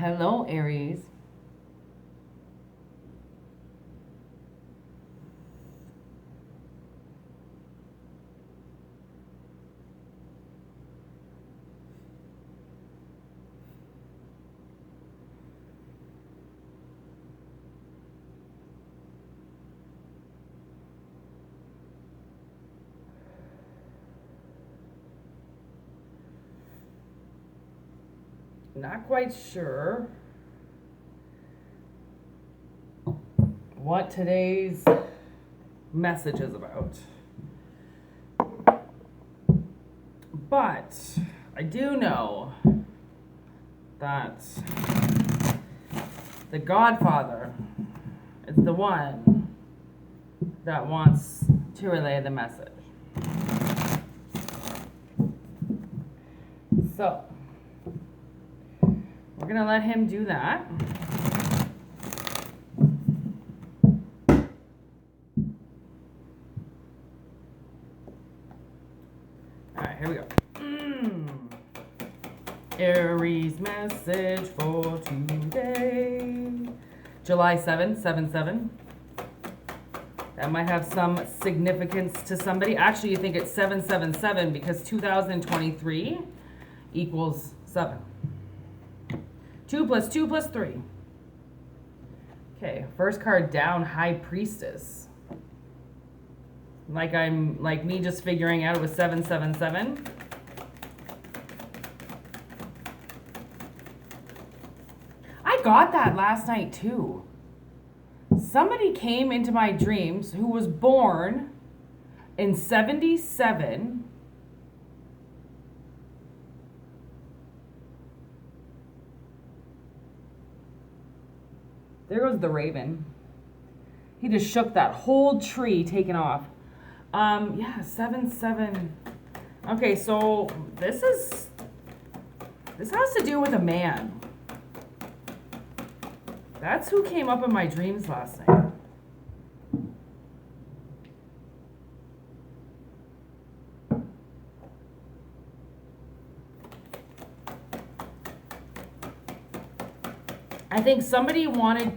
Hello, Aries. Not quite sure what today's message is about. But I do know that the Godfather is the one that wants to relay the message. So, we're going to let him do that. All right, here we go. Aries message for today. July 7th, 7/7. That might have some significance to somebody. Actually, you think it's 777 because 2023 equals 7. 2 plus 2 plus 3. Okay, first card down, High Priestess. Like me just figuring out it was 777. I got that last night too. Somebody came into my dreams who was born in 77. There goes the raven. He just shook that whole tree taken off. Yeah, 7/7. Okay, so this has to do with a man. That's who came up in my dreams last night. I think somebody wanted,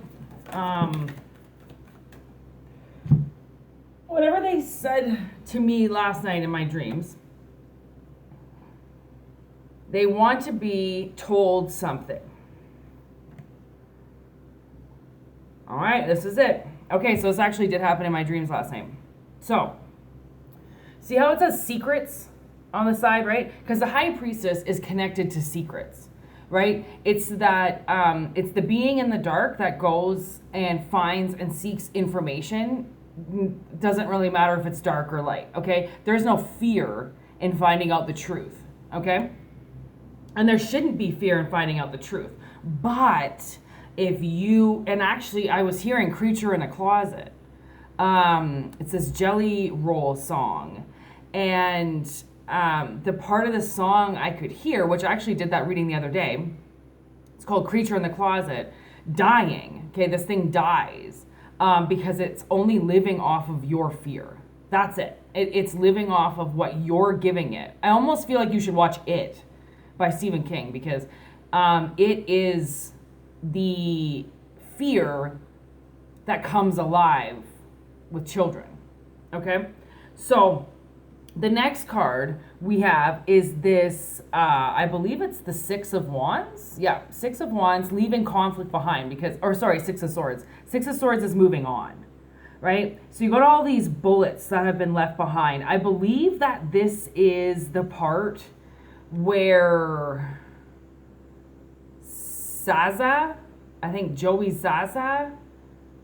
whatever they said to me last night in my dreams, they want to be told something. All right, this is it. Okay, so this actually did happen in my dreams last night. So, see how it says secrets on the side, right? Because the High Priestess is connected to secrets, right? It's that, it's the being in the dark that goes and finds and seeks information. Doesn't really matter if it's dark or light, okay? There's no fear in finding out the truth, okay? And there shouldn't be fear in finding out the truth. But if you, and actually I was hearing Creature in a Closet. It's this Jelly Roll song. And the part of the song I could hear, which I actually did that reading the other day, it's called Creature in the Closet, dying. Okay, this thing dies because it's only living off of your fear. That's it. It's living off of what you're giving it. I almost feel like you should watch It by Stephen King because it is the fear that comes alive with children. Okay? So the next card we have is this, I believe it's the Six of Wands. Yeah, Six of Wands, leaving conflict behind because, or sorry, Six of Swords. Six of Swords is moving on, right? So you got all these bullets that have been left behind. I believe that this is the part where Zaza, I think Joey Zaza,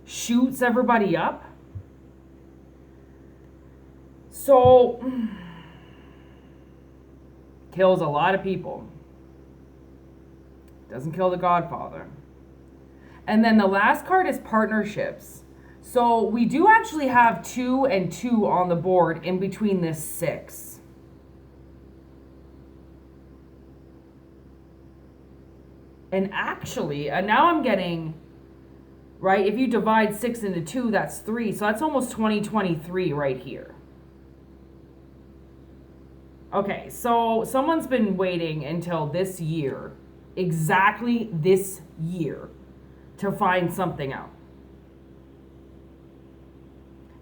shoots everybody up. So, kills a lot of people. Doesn't kill the Godfather. And then the last card is partnerships. So we do actually have 2 and 2 on the board in between this 6. And actually, now I'm getting, right, if you divide 6 into 2, that's 3. So that's almost 2023 right here. Okay, so someone's been waiting until this year exactly this year to find something out.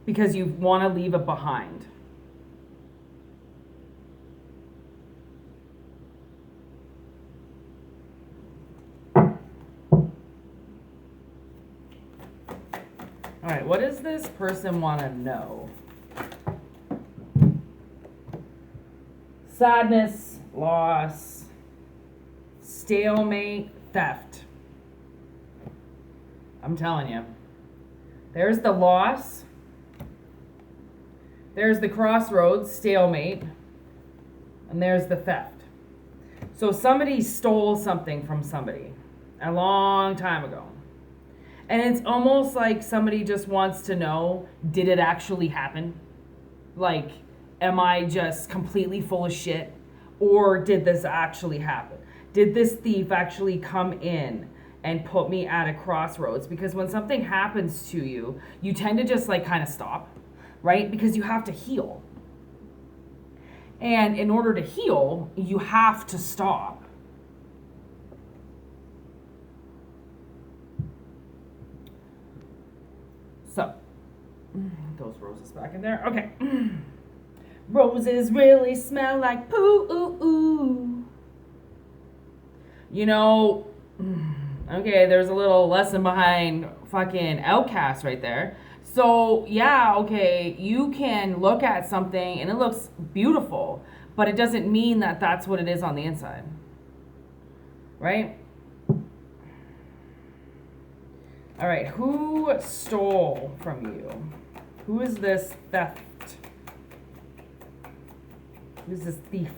Because you want to leave it behind. All right, what does this person want to know? Sadness, loss, stalemate, theft. I'm telling you. There's the loss. There's the crossroads, stalemate. And there's the theft. So somebody stole something from somebody a long time ago. And it's almost like somebody just wants to know, did it actually happen? Like, am I just completely full of shit? Or did this actually happen? Did this thief actually come in and put me at a crossroads? Because when something happens to you, you tend to just like kind of stop, right? Because you have to heal. And in order to heal, you have to stop. So, those roses back in there. Okay. Roses really smell like poo. Ooh, ooh. You know, okay, there's a little lesson behind fucking Outcast right there. So, yeah, okay, you can look at something and it looks beautiful, but it doesn't mean that that's what it is on the inside. Right? All right, who stole from you? Who is this theft? Who's this thief?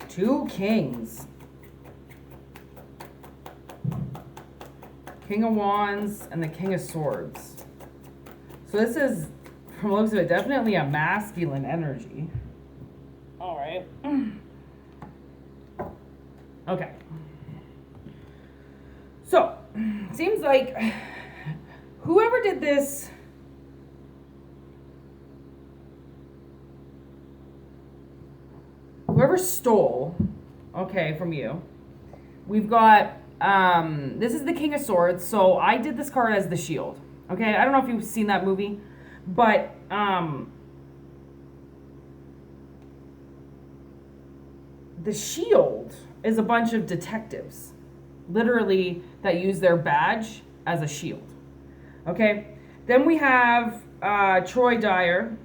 Two kings. King of Wands and the King of Swords. So this is, from the looks of it, definitely a masculine energy. All right. Okay. So, seems like whoever did this whoever stole, okay, from you, we've got, this is the King of Swords, so I did this card as the shield, okay? I don't know if you've seen that movie, but, the shield is a bunch of detectives, literally, that use their badge as a shield, okay? Then we have, Troy Dyer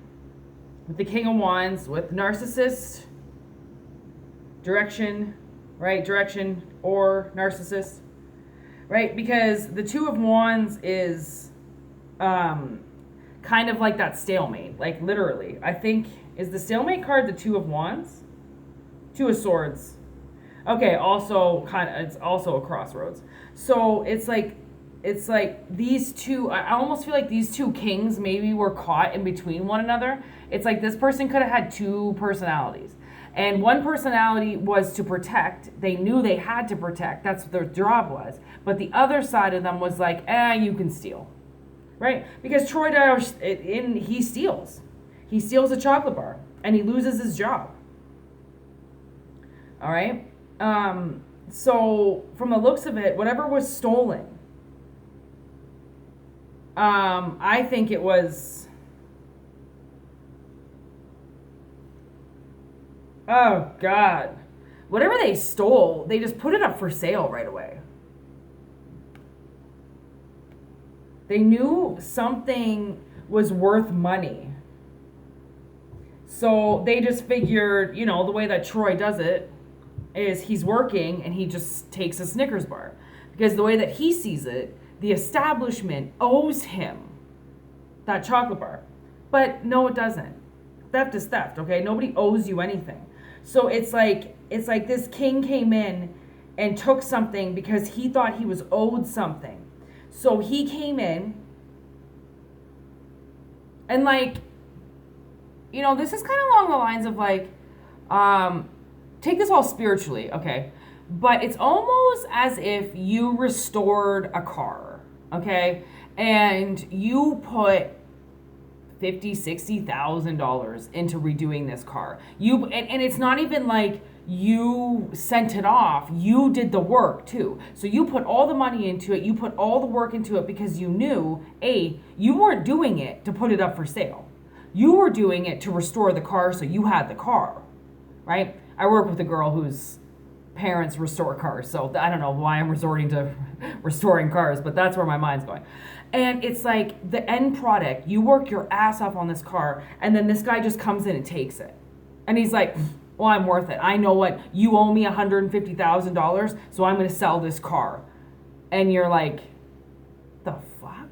with the King of Wands with narcissist, direction, right? Direction or narcissist, right? Because the Two of Wands is kind of like that stalemate, like literally. I think, is the stalemate card the Two of Wands? Two of Swords. Okay, also kind of, it's also a crossroads. So it's like these two, I almost feel like these two kings maybe were caught in between one another. It's like this person could have had two personalities. And one personality was to protect. They knew they had to protect. That's what their job was. But the other side of them was like, you can steal. Right? Because Troy Dyer, he steals. He steals a chocolate bar. And he loses his job. All right? So, from the looks of it, whatever was stolen, I think it was... Oh, God. Whatever they stole, they just put it up for sale right away. They knew something was worth money. So they just figured, the way that Troy does it is he's working and he just takes a Snickers bar. Because the way that he sees it, the establishment owes him that chocolate bar. But no, it doesn't. Theft is theft, okay? Nobody owes you anything. So it's like this king came in and took something because he thought he was owed something. So he came in and this is kind of along the lines of take this all spiritually, okay? but it's almost as if you restored a car, okay? And you put $50,000-$60,000 into redoing this car. And it's not even like you sent it off. You did the work too. So you put all the money into it. You put all the work into it because you knew, you weren't doing it to put it up for sale. You were doing it to restore the car so you had the car, right? I work with a girl whose parents restore cars, so I don't know why I'm resorting to restoring cars, but that's where my mind's going. And it's like the end product, you work your ass off on this car, and then this guy just comes in and takes it. And he's like, well, I'm worth it. I know what, you owe me $150,000, so I'm going to sell this car. And you're like, the fuck?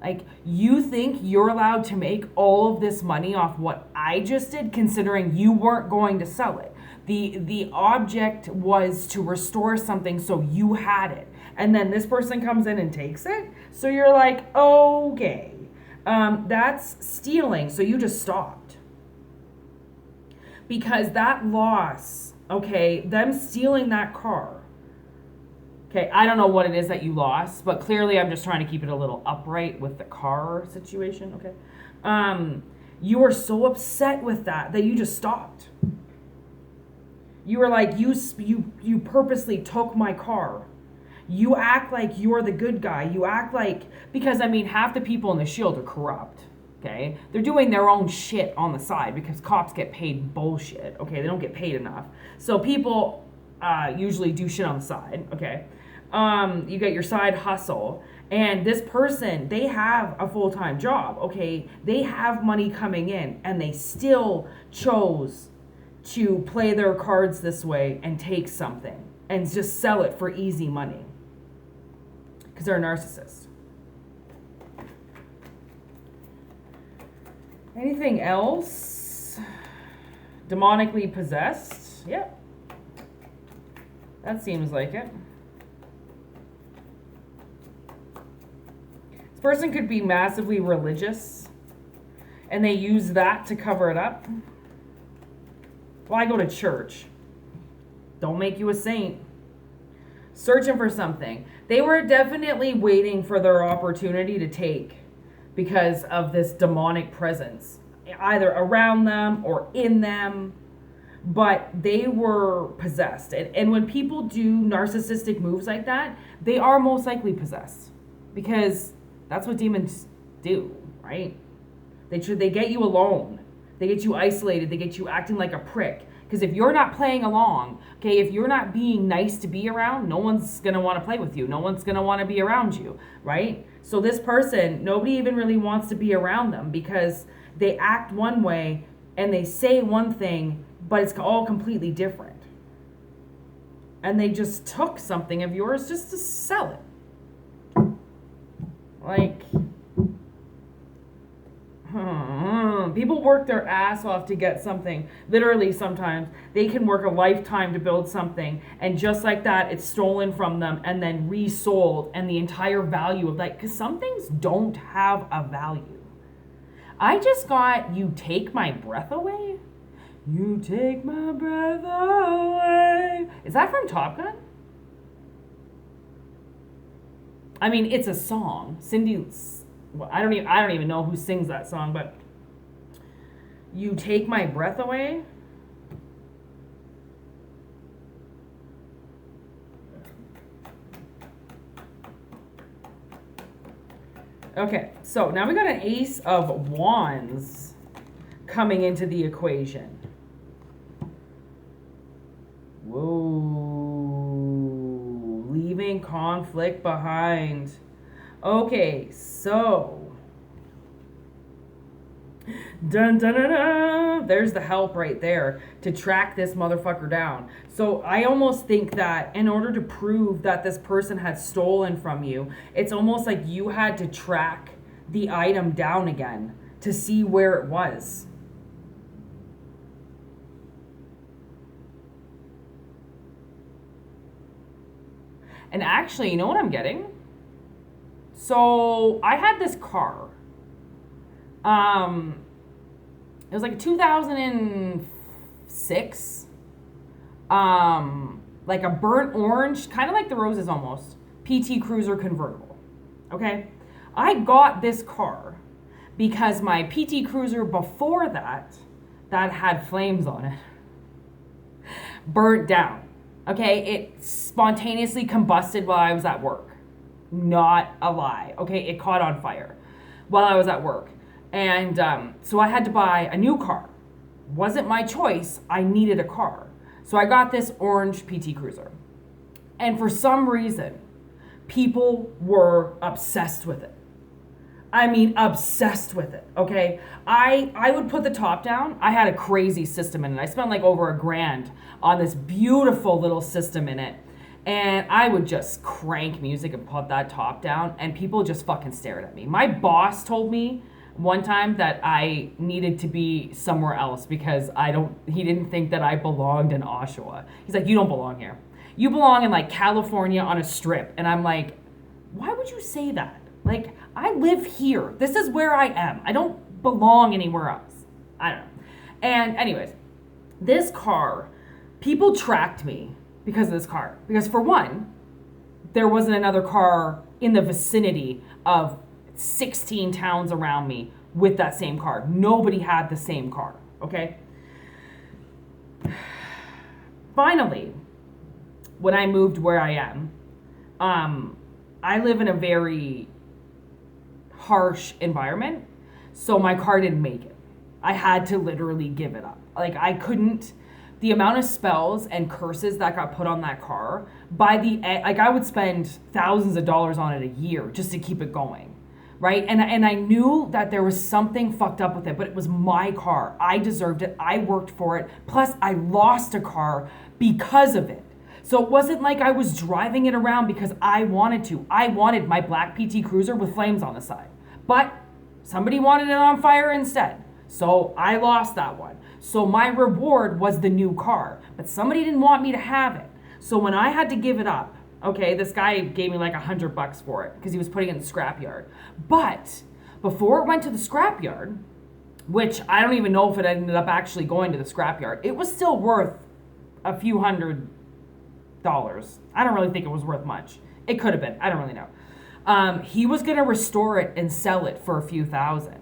Like, you think you're allowed to make all of this money off what I just did, considering you weren't going to sell it? The object was to restore something so you had it. And then this person comes in and takes it. So you're like, okay, that's stealing. So you just stopped. Because that loss, okay, them stealing that car, okay, I don't know what it is that you lost, but clearly I'm just trying to keep it a little upright with the car situation, okay? You were so upset with that you just stopped. You were like, you purposely took my car. You act like you're the good guy. You act like, because I mean, half the people in the Shield are corrupt, okay? They're doing their own shit on the side because cops get paid bullshit, okay? They don't get paid enough. So people usually do shit on the side, okay? You get your side hustle. And this person, they have a full-time job, okay? They have money coming in, and they still chose to play their cards this way and take something and just sell it for easy money because they're a narcissist. Anything else? Demonically possessed? Yep. That seems like it. This person could be massively religious and they use that to cover it up. Well, I go to church. Don't make you a saint. Searching for something. They were definitely waiting for their opportunity to take because of this demonic presence, either around them or in them, but they were possessed. And when people do narcissistic moves like that, they are most likely possessed because that's what demons do, right? They get you alone. They get you isolated. They get you acting like a prick. Because if you're not playing along, okay, if you're not being nice to be around, no one's going to want to play with you. No one's going to want to be around you, right? So this person, nobody even really wants to be around them because they act one way and they say one thing, but it's all completely different. And they just took something of yours just to sell it. Like... people work their ass off to get something. Literally, sometimes they can work a lifetime to build something, and just like that, it's stolen from them and then resold, and the entire value of that, because some things don't have a value. I just got "You Take My Breath Away." You take my breath away. Is that from Top Gun? I mean, it's a song. Well, I don't even know who sings that song, but "You Take My Breath Away." Okay, so now we got an Ace of Wands coming into the equation. Whoa, leaving conflict behind. Okay, so dun, dun, dun, dun. There's the help right there to track this motherfucker down. So I almost think that in order to prove that this person had stolen from you, it's almost like you had to track the item down again to see where it was. And actually, you know what I'm getting? So I had this car. It was like a 2006. like a burnt orange, kind of like the Roses almost, PT Cruiser convertible. Okay? I got this car because my PT Cruiser before that had flames on it, burnt down. Okay? It spontaneously combusted while I was at work. Not a lie. Okay? It caught on fire while I was at work. And so I had to buy a new car. Wasn't my choice. I needed a car. So I got this orange PT Cruiser. And for some reason, people were obsessed with it. I mean, obsessed with it, okay? I would put the top down. I had a crazy system in it. I spent like over $1,000 on this beautiful little system in it. And I would just crank music and put that top down, and people just fucking stared at me. My boss told me one time that I needed to be somewhere else because he didn't think that I belonged in Oshawa. He's like, you don't belong here. You belong in like California on a strip. And I'm like, why would you say that? Like, I live here. This is where I am. I don't belong anywhere else. I don't know. And anyways, this car, people tracked me because of this car. Because for one, there wasn't another car in the vicinity of 16 towns around me with that same car. Nobody had the same car, okay? Finally, when I moved where I am, I live in a very harsh environment, so my car didn't make it. I had to literally give it up. Like, I couldn't, the amount of spells and curses that got put on that car, by the end, like, I would spend thousands of dollars on it a year just to keep it going, right? And I knew that there was something fucked up with it, but it was my car. I deserved it. I worked for it. Plus, I lost a car because of it. So it wasn't like I was driving it around because I wanted to. I wanted my black PT Cruiser with flames on the side. But somebody wanted it on fire instead. So I lost that one. So my reward was the new car. But somebody didn't want me to have it. So when I had to give it up, okay, this guy gave me like $100 for it because he was putting it in the scrapyard. But before it went to the scrapyard, which I don't even know if it ended up actually going to the scrapyard, it was still worth a few $100. I don't really think it was worth much. It could have been. I don't really know. He was going to restore it and sell it for a few thousand.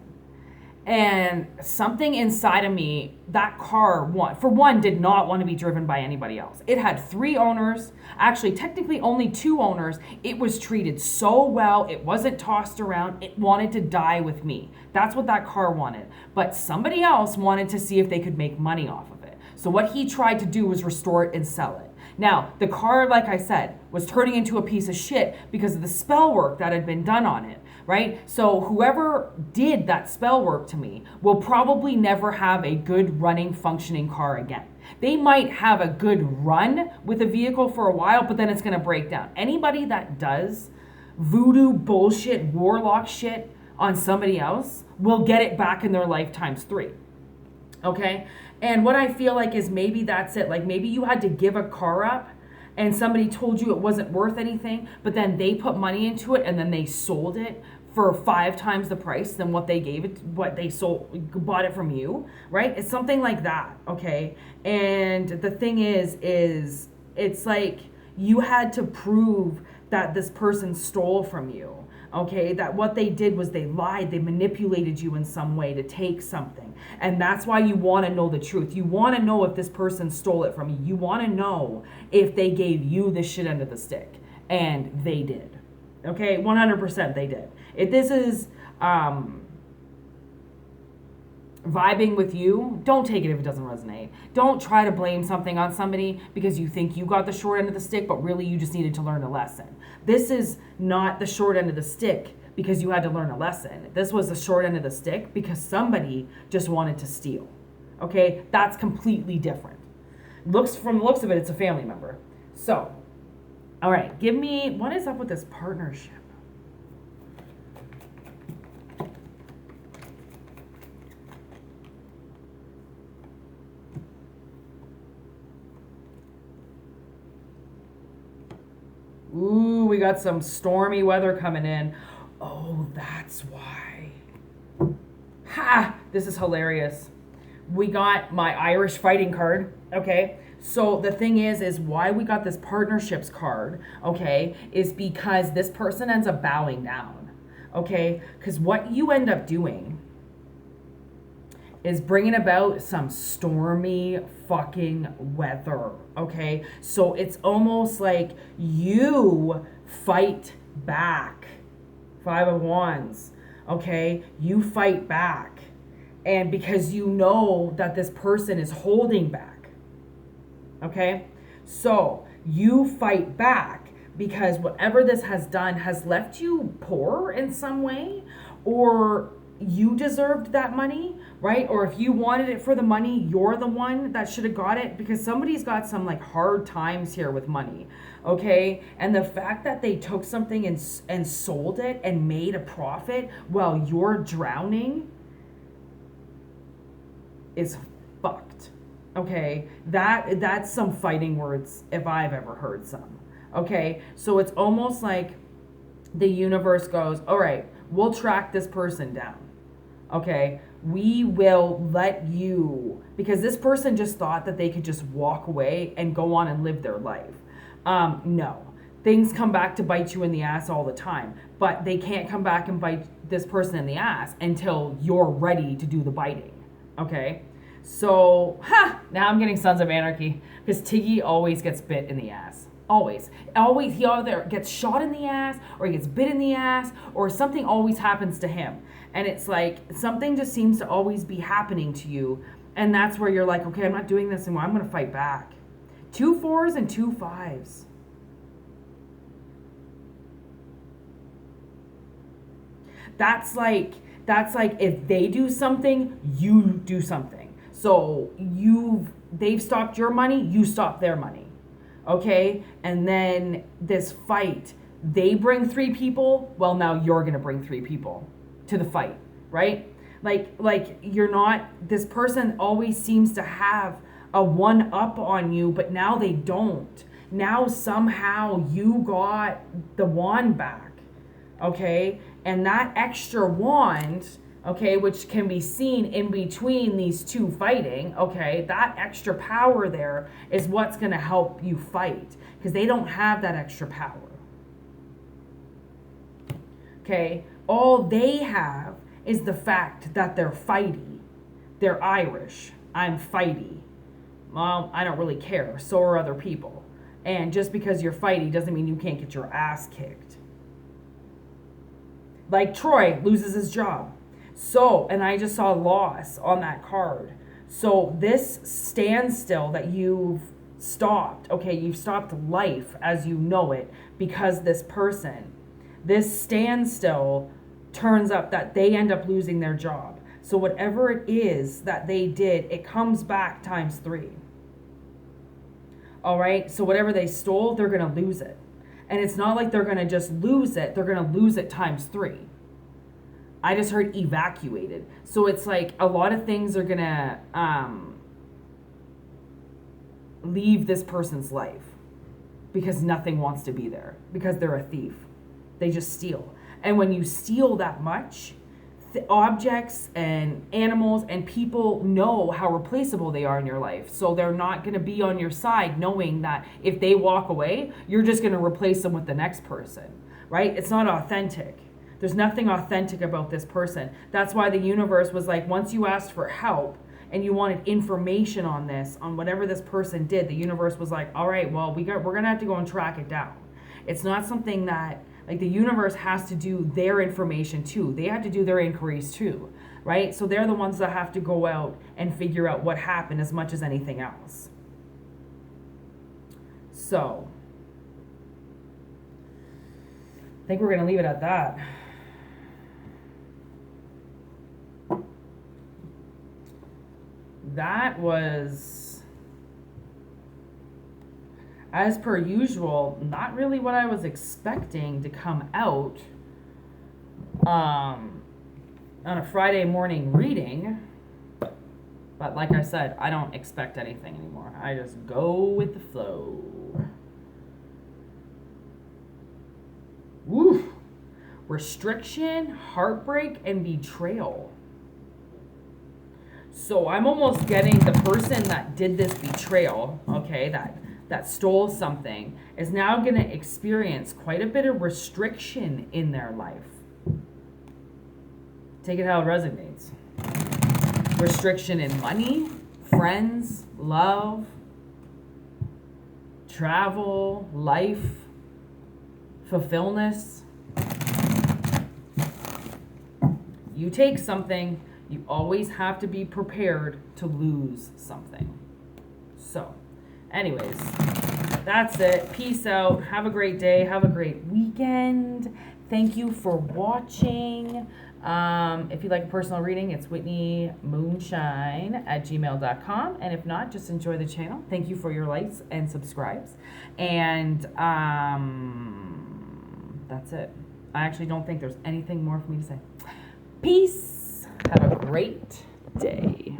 And something inside of me, that car, for one, did not want to be driven by anybody else. It had 3 owners, actually technically only 2 owners. It was treated so well. It wasn't tossed around. It wanted to die with me. That's what that car wanted. But somebody else wanted to see if they could make money off of it. So what he tried to do was restore it and sell it. Now, the car, like I said, was turning into a piece of shit because of the spell work that had been done on it, right? So whoever did that spell work to me will probably never have a good running, functioning car again. They might have a good run with a vehicle for a while, but then it's going to break down. Anybody that does voodoo bullshit, warlock shit on somebody else will get it back in their life times 3. Okay? And what I feel like is maybe that's it. Like maybe you had to give a car up and somebody told you it wasn't worth anything, but then they put money into it and then they sold it for 5 times the price than what they gave it, what they bought it from you, right? It's something like that, okay? And the thing is it's like you had to prove that this person stole from you. Okay, that what they did was they lied, they manipulated you in some way to take something. And that's why you want to know the truth. You want to know if this person stole it from you. You want to know if they gave you the shit end of the stick. And they did. Okay, 100% they did. If this is vibing with you, don't take it if it doesn't resonate. Don't try to blame something on somebody because you think you got the short end of the stick, but really you just needed to learn a lesson. This is not the short end of the stick because you had to learn a lesson. This was the short end of the stick because somebody just wanted to steal. Okay? That's completely different. From the looks of it, it's a family member. So, all right, give me, what is up with this partnership? Ooh, we got some stormy weather coming in. Oh, that's why. Ha! This is hilarious. We got my Irish fighting card, okay? So the thing is why we got this partnerships card, okay, is because this person ends up bowing down, okay? Because what you end up doing is bringing about some stormy fucking weather, okay? So it's almost like you fight back. 5 of Wands, okay? You fight back. And because you know that this person is holding back, okay? So you fight back because whatever this has done has left you poor in some way, or you deserved that money, right? Or if you wanted it for the money, you're the one that should have got it, because somebody's got some like hard times here with money, okay? And the fact that they took something and sold it and made a profit while you're drowning is fucked, okay? That's some fighting words if I've ever heard some, okay? So it's almost like the universe goes, all right, we'll track this person down. Okay, we will let you, because this person just thought that they could just walk away and go on and live their life. No, things come back to bite you in the ass all the time, but they can't come back and bite this person in the ass until you're ready to do the biting. Okay, so, now I'm getting Sons of Anarchy, because Tiggy always gets bit in the ass. Always. He either gets shot in the ass, or he gets bit in the ass, or something always happens to him. And it's like, something just seems to always be happening to you. And that's where you're like, okay, I'm not doing this anymore. I'm going to fight back. 2 4s and 2 5s. That's like if they do something, you do something. So they've stopped your money, you stop their money. Okay? And then this fight, they bring 3 people, well, now you're going to bring 3 people to the fight, right? Like you're not, this person always seems to have a one up on you, but now they don't. Now somehow you got the wand back, okay? And that extra wand, okay, which can be seen in between these 2 fighting, okay, that extra power there is what's going to help you fight, because they don't have that extra power. Okay, all they have is the fact that they're fighty. They're Irish. I'm fighty. Well, I don't really care. So are other people. And just because you're fighty doesn't mean you can't get your ass kicked. Like Troy loses his job. So, and I just saw loss on that card. So this standstill that you've stopped, okay, you've stopped life as you know it because this standstill turns up that they end up losing their job. So whatever it is that they did, it comes back times 3. All right, so whatever they stole, they're going to lose it. And it's not like they're going to just lose it, they're going to lose it times 3. I just heard evacuated. So it's like a lot of things are going to leave this person's life because nothing wants to be there, because they're a thief. They just steal. And when you steal that much, objects and animals and people know how replaceable they are in your life. So they're not going to be on your side knowing that if they walk away, you're just going to replace them with the next person, right? It's not authentic. There's nothing authentic about this person. That's why the universe was like, once you asked for help and you wanted information on this, on whatever this person did, the universe was like, all right, well, we're going to have to go and track it down. It's not something that, like, the universe has to do their information too. They have to do their inquiries too, right? So they're the ones that have to go out and figure out what happened as much as anything else. So, I think we're going to leave it at that. That was, as per usual, not really what I was expecting to come out on a Friday morning reading. But like I said, I don't expect anything anymore. I just go with the flow. Woo! Restriction, heartbreak, and betrayal. So I'm almost getting the person that did this betrayal, okay, that stole something, is now going to experience quite a bit of restriction in their life. Take it how it resonates. Restriction in money, friends, love, travel, life, fulfillment. You take something, you always have to be prepared to lose something. So, anyways, that's it. Peace out. Have a great day. Have a great weekend. Thank you for watching. If you'd like a personal reading, it's whitneymoonshine@gmail.com. And if not, just enjoy the channel. Thank you for your likes and subscribes. And that's it. I actually don't think there's anything more for me to say. Peace. Have a great day.